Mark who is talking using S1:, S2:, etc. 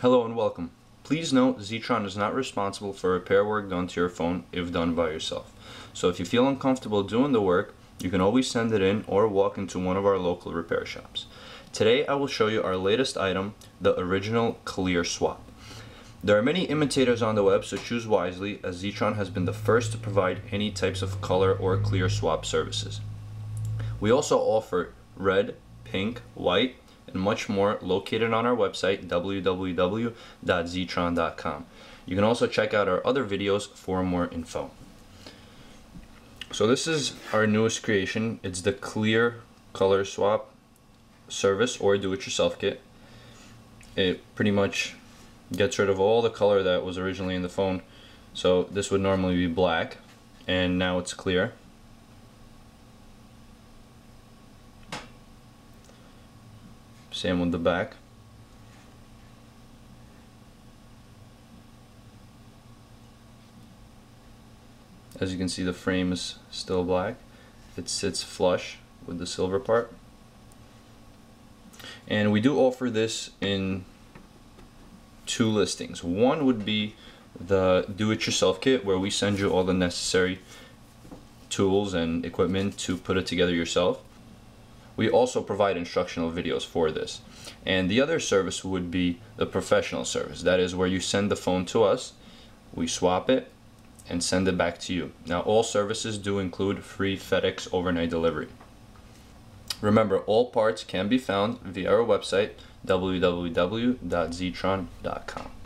S1: Hello and welcome. Please note Zeetron is not responsible for repair work done to your phone if done by yourself. So if you feel uncomfortable doing the work, you can always send it in or walk into one of our local repair shops. Today I will show you our latest item, the original Clear swap. There are many imitators on the web, so choose wisely, as Zeetron has been the first to provide any types of color or clear swap services. We also offer red, pink, white, and much more located on our website www.zeetron.com. You can also check out our other videos for more info. So this is our newest creation. It's the Clear color swap service or do-it-yourself kit. It pretty much gets rid of all the color that was originally in the phone. So this would normally be black and now it's clear. Same with the back. As you can see, the frame is still black. It sits flush with the silver part. And we do offer this in two listings. One would be the do-it-yourself kit, where we send you all the necessary tools and equipment to put it together yourself. We also provide instructional videos for this. And the other service would be the professional service. That is where you send the phone to us, we swap it, and send it back to you. Now, all services do include free FedEx overnight delivery. Remember, all parts can be found via our website www.zeetron.com.